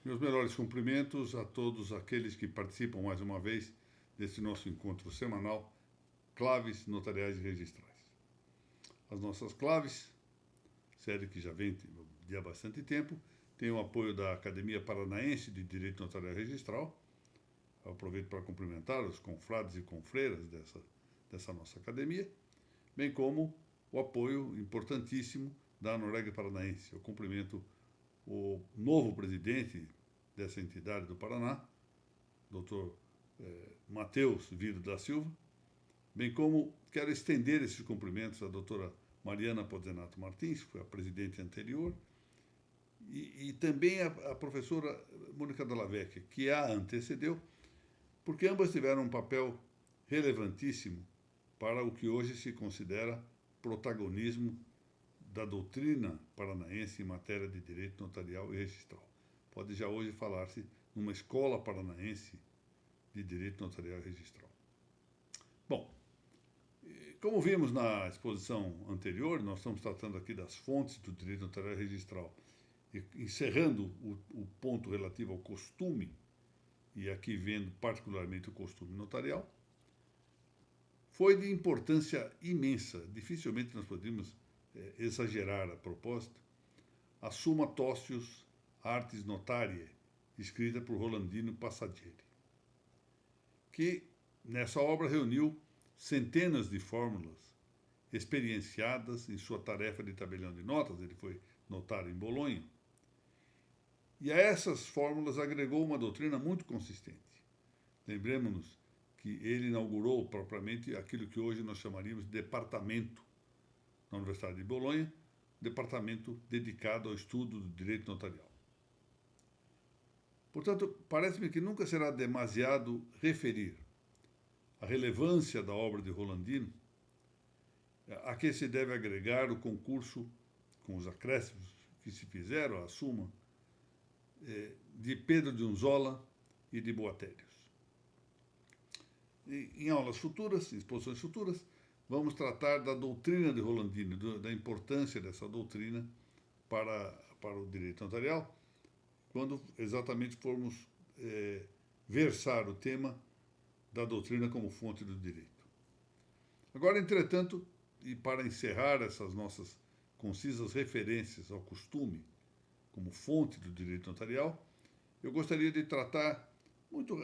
Meus melhores cumprimentos a todos aqueles que participam mais uma vez desse nosso encontro semanal, Claves Notariais e Registrais. As nossas claves, série que já vem de há bastante tempo, tem o apoio da Academia Paranaense de Direito Notarial e Registral. Eu aproveito para cumprimentar os confrades e confreiras dessa nossa academia, bem como o apoio importantíssimo da Norégia Paranaense. Eu cumprimento o novo presidente dessa entidade do Paraná, Dr. Matheus Vido da Silva, bem como quero estender esses cumprimentos à doutora Mariana Podzenato Martins, que foi a presidente anterior, e também a professora Mônica Dallavecchia, que a antecedeu, porque ambas tiveram um papel relevantíssimo para o que hoje se considera protagonismo da doutrina paranaense em matéria de direito notarial e registral. Pode já hoje falar-se numa escola paranaense de direito notarial e registral. Bom, como vimos na exposição anterior, nós estamos tratando aqui das fontes do direito notarial e registral, e encerrando o ponto relativo ao costume, e aqui vendo particularmente o costume notarial, foi de importância imensa, dificilmente nós podemos exagerar a propósito, a Summa Tostius Artis Notariae, escrita por Rolandino Passadieri, que nessa obra reuniu centenas de fórmulas experienciadas em sua tarefa de tabelião de notas. Ele foi notário em Bolonha, e a essas fórmulas agregou uma doutrina muito consistente. Lembremos-nos que ele inaugurou propriamente aquilo que hoje nós chamaríamos de departamento na Universidade de Bolonha, departamento dedicado ao estudo do direito notarial. Portanto, parece-me que nunca será demasiado referir a relevância da obra de Rolandino, a que se deve agregar o concurso, com os acréscimos que se fizeram à Suma, de Pedro de Unzola e de Boatérios. Em aulas futuras, em exposições futuras, vamos tratar da doutrina de Rolandino, da importância dessa doutrina para o direito notarial, quando exatamente formos versar o tema da doutrina como fonte do direito. Agora, entretanto, e para encerrar essas nossas concisas referências ao costume como fonte do direito notarial, eu gostaria de tratar muito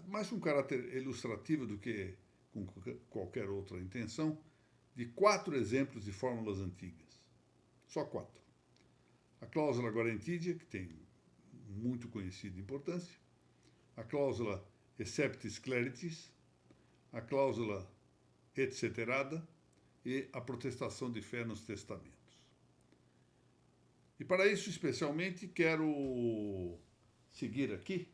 mais com caráter ilustrativo do que com qualquer outra intenção, de 4 exemplos de fórmulas antigas. Só 4. A cláusula guarentidia, que tem muito conhecida importância, a cláusula exceptis cleritis, a cláusula et ceterada e a protestação de fé nos testamentos. E para isso, especialmente, quero seguir aqui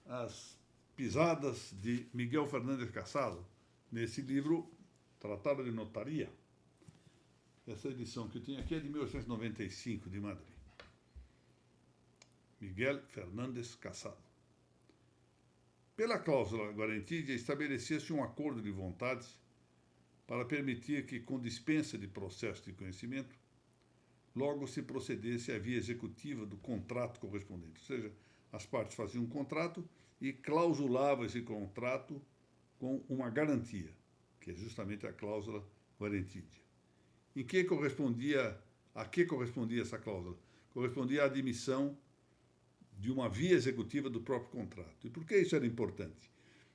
as pisadas de Miguel Fernández Casado, nesse livro Tratado de Notaria. Essa edição que eu tenho aqui é de 1895, de Madrid. Miguel Fernández Casado. Pela cláusula guarentidia, estabelecia-se um acordo de vontades para permitir que, com dispensa de processo de conhecimento, logo se procedesse à via executiva do contrato correspondente. Ou seja, as partes faziam um contrato e clausulavam esse contrato com uma garantia, que é justamente a cláusula guarentidia. A que correspondia essa cláusula? Correspondia à admissão de uma via executiva do próprio contrato. E por que isso era importante?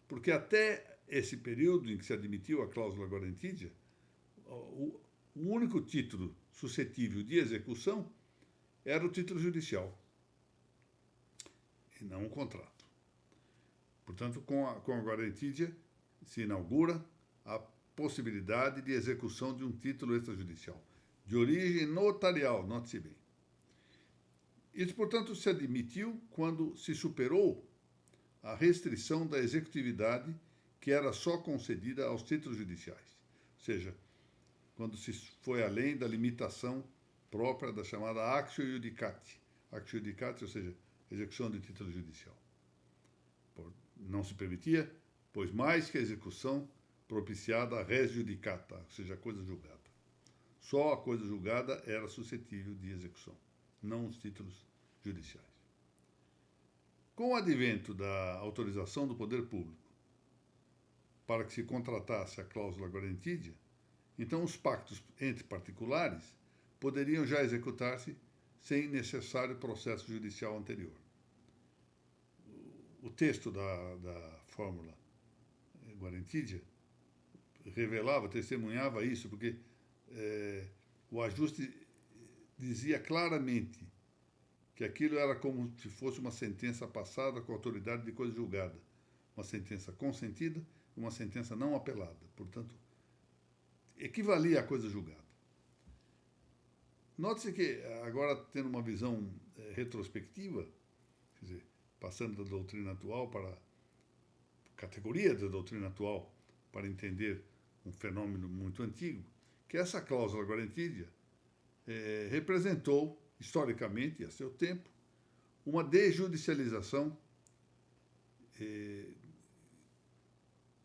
Porque até esse período em que se admitiu a cláusula guarentidia, o único título suscetível de execução era o título judicial, e não o contrato. Portanto, com a guarentidia se inaugura a possibilidade de execução de um título extrajudicial, de origem notarial, note-se bem. Isso, portanto, se admitiu quando se superou a restrição da executividade que era só concedida aos títulos judiciais. Ou seja, quando se foi além da limitação própria da chamada actio iudicati. Actio iudicati, ou seja, execução de título judicial. Não se permitia, pois mais que a execução propiciada a res judicata, ou seja, a coisa julgada. Só a coisa julgada era suscetível de execução, não os títulos judiciais. Com o advento da autorização do poder público para que se contratasse a cláusula guarentidia, então os pactos entre particulares poderiam já executar-se sem necessário processo judicial anterior. O texto da fórmula guarentidia revelava, testemunhava isso, porque o ajuste dizia claramente que aquilo era como se fosse uma sentença passada com autoridade de coisa julgada, uma sentença consentida e uma sentença não apelada, portanto, equivalia à coisa julgada. Note-se que, agora tendo uma visão retrospectiva, quer dizer, passando da doutrina atual para a categoria da doutrina atual, para entender um fenômeno muito antigo, que essa cláusula guarentidia representou, historicamente, a seu tempo, uma desjudicialização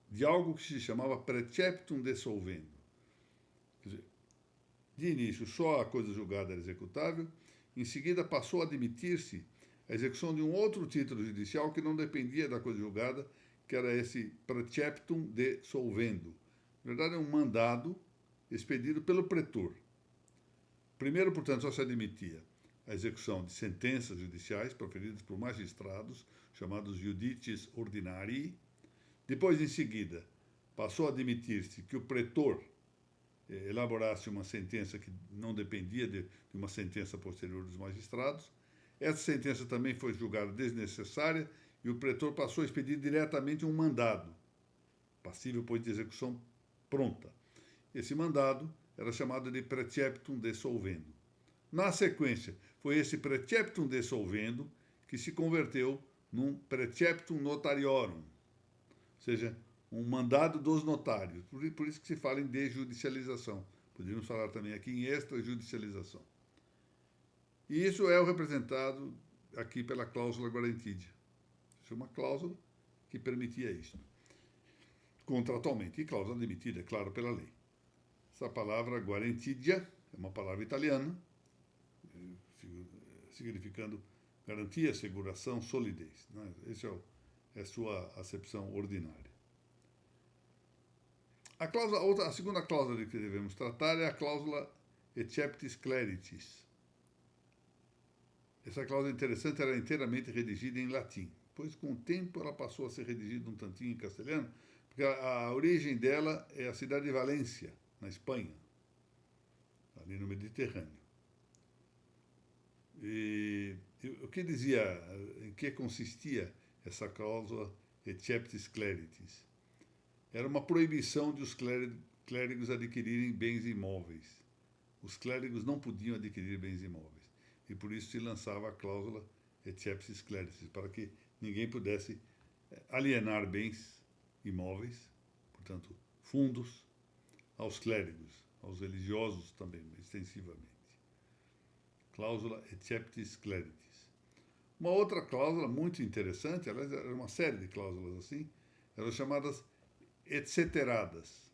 de algo que se chamava preceptum de solvendo. Quer dizer, de início, só a coisa julgada era executável, em seguida passou a admitir-se a execução de um outro título judicial que não dependia da coisa julgada, que era esse preceptum de solvendo. Na verdade, é um mandado expedido pelo pretor. Primeiro, portanto, só se admitia a execução de sentenças judiciais proferidas por magistrados, chamados judices ordinarii. Depois, em seguida, passou a admitir-se que o pretor elaborasse uma sentença que não dependia de uma sentença posterior dos magistrados. Essa sentença também foi julgada desnecessária e o pretor passou a expedir diretamente um mandado, passível, pois, de execução pronta. Esse mandado era chamado de preceptum de solvendo. Na sequência, foi esse preceptum de solvendo que se converteu num preceptum notariorum, ou seja, um mandado dos notários. Por isso que se fala em desjudicialização. Poderíamos falar também aqui em extrajudicialização. E isso é o representado aqui pela cláusula guarentidia. Isso é uma cláusula que permitia isso, contratualmente. E cláusula admitida, é claro, pela lei. Essa palavra guarentidia é uma palavra italiana, significando garantia, asseguração, solidez. Né? Essa é a sua acepção ordinária. A segunda cláusula de que devemos tratar é a cláusula exceptis cleritis. Essa cláusula interessante era inteiramente redigida em latim, pois com o tempo ela passou a ser redigida um tantinho em castelhano, porque a origem dela é a cidade de Valência, na Espanha, ali no Mediterrâneo. E o que dizia, em que consistia essa cláusula exceptis cleritis? Era uma proibição de os clérigos adquirirem bens imóveis. Os clérigos não podiam adquirir bens imóveis. E por isso se lançava a cláusula exceptis cleritis, para que ninguém pudesse alienar bens imóveis, portanto, fundos, aos clérigos, aos religiosos também, extensivamente. Cláusula exceptis cleritis. Uma outra cláusula muito interessante, aliás, era uma série de cláusulas assim, eram chamadas etceteradas.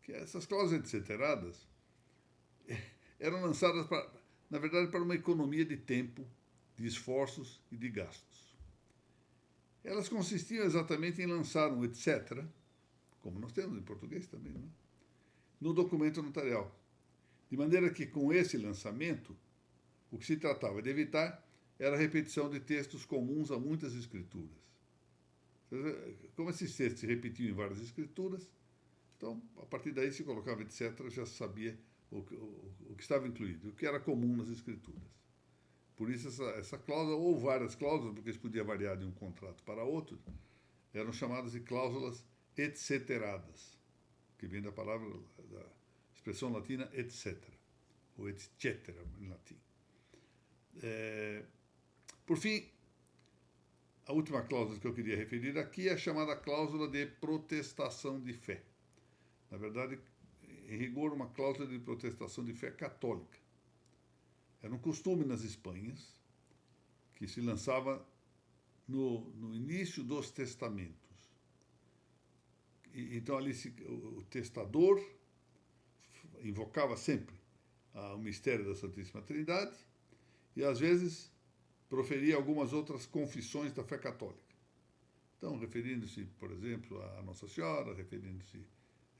Que essas cláusulas etceteradas eram lançadas, na verdade, para uma economia de tempo, de esforços e de gastos. Elas consistiam exatamente em lançar um etc., como nós temos em português também, não é? No documento notarial. De maneira que, com esse lançamento, o que se tratava de evitar era a repetição de textos comuns a muitas escrituras. Como esses textos se repetiam em várias escrituras, então, a partir daí se colocava etc., já se sabia o que estava incluído, o que era comum nas escrituras. Por isso, essa cláusula, ou várias cláusulas, porque isso podia variar de um contrato para outro, eram chamadas de cláusulas etceteradas, que vem da palavra, da expressão latina etc., ou et cetera, em latim. Por fim, a última cláusula que eu queria referir aqui é a chamada cláusula de protestação de fé. Na verdade, em rigor, uma cláusula de protestação de fé católica. Era um costume nas Espanhas que se lançava no início dos testamentos. Então, ali o testador invocava sempre o mistério da Santíssima Trindade e, às vezes, proferia algumas outras confissões da fé católica. Então, referindo-se, por exemplo, a Nossa Senhora, referindo-se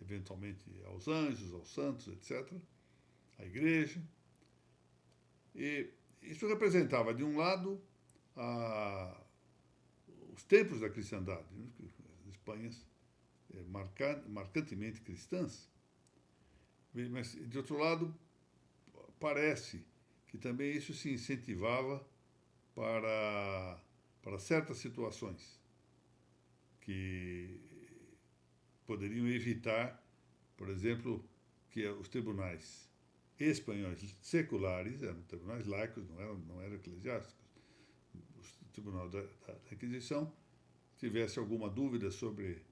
eventualmente aos anjos, aos santos, etc., à igreja. E isso representava, de um lado, os templos da cristandade, né? As Espanhas marcantemente cristãs, mas, de outro lado, parece que também isso se incentivava para certas situações que poderiam evitar, por exemplo, que os tribunais espanhóis seculares, eram tribunais laicos, não eram eclesiásticos, o tribunal da Inquisição tivesse alguma dúvida sobre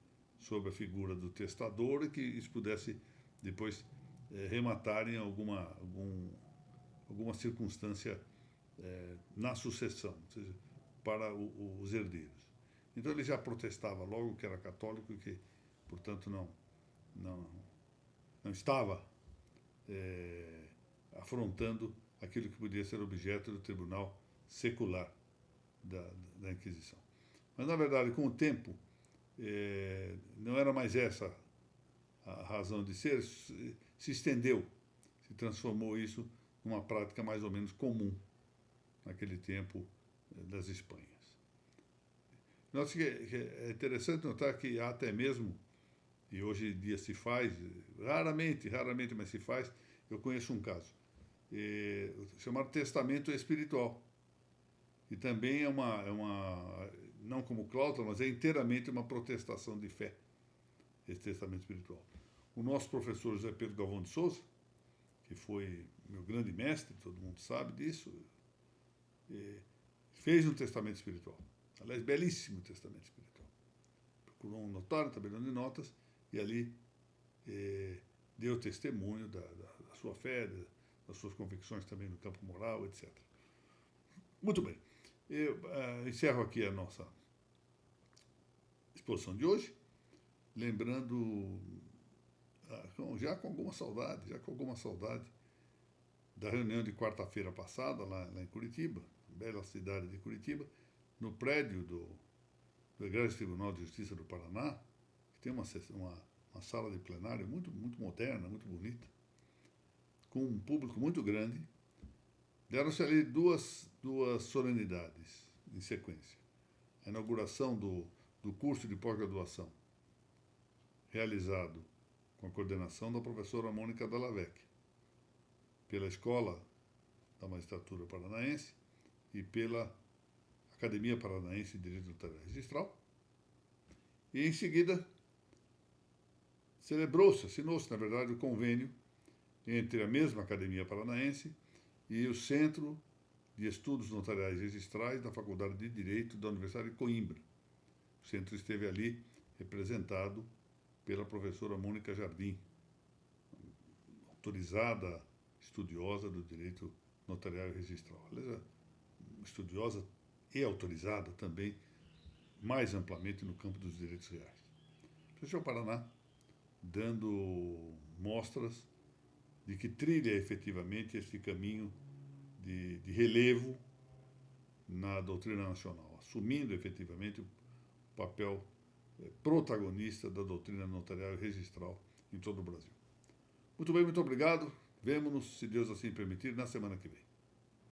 a figura do testador e que isso pudesse depois rematar em alguma circunstância na sucessão, ou seja, para os herdeiros. Então ele já protestava logo que era católico e que, portanto, não estava afrontando aquilo que podia ser objeto do tribunal secular da Inquisição. Mas, na verdade, com o tempo, não era mais essa a razão de ser, se estendeu, se transformou isso numa prática mais ou menos comum naquele tempo das Espanhas. Note que é interessante notar que há até mesmo, e hoje em dia se faz, raramente, mas se faz, eu conheço um caso, chamado testamento espiritual, que também é uma não como cláusula, mas é inteiramente uma protestação de fé, esse testamento espiritual. O nosso professor José Pedro Galvão de Souza, que foi meu grande mestre, todo mundo sabe disso, fez um testamento espiritual. Aliás, belíssimo testamento espiritual. Procurou um notário, tabelião de notas, e ali deu testemunho da sua fé, das suas convicções também no campo moral, etc. Muito bem. Eu encerro aqui a nossa exposição de hoje, lembrando, já com alguma saudade, da reunião de quarta-feira passada, lá em Curitiba, bela cidade de Curitiba, no prédio do Egresso Tribunal de Justiça do Paraná, que tem uma sala de plenário muito moderna, muito bonita, com um público muito grande. Deram-se ali duas solenidades em sequência. A inauguração do curso de pós-graduação, realizado com a coordenação da professora Mônica Dallavec, pela Escola da Magistratura Paranaense e pela Academia Paranaense de Direito Notarial e Registral. E, em seguida, assinou-se, na verdade, o convênio entre a mesma Academia Paranaense e o Centro de Estudos Notariais e Registrais da Faculdade de Direito da Universidade de Coimbra. O centro esteve ali representado pela professora Mônica Jardim, autorizada estudiosa do direito notarial e registral. Ela é estudiosa e autorizada também, mais amplamente, no campo dos direitos reais. Professor Paraná, dando mostras de que trilha efetivamente esse caminho de relevo na doutrina nacional, assumindo efetivamente o papel protagonista da doutrina notarial e registral em todo o Brasil. Muito bem, muito obrigado. Vemo-nos, se Deus assim permitir, na semana que vem.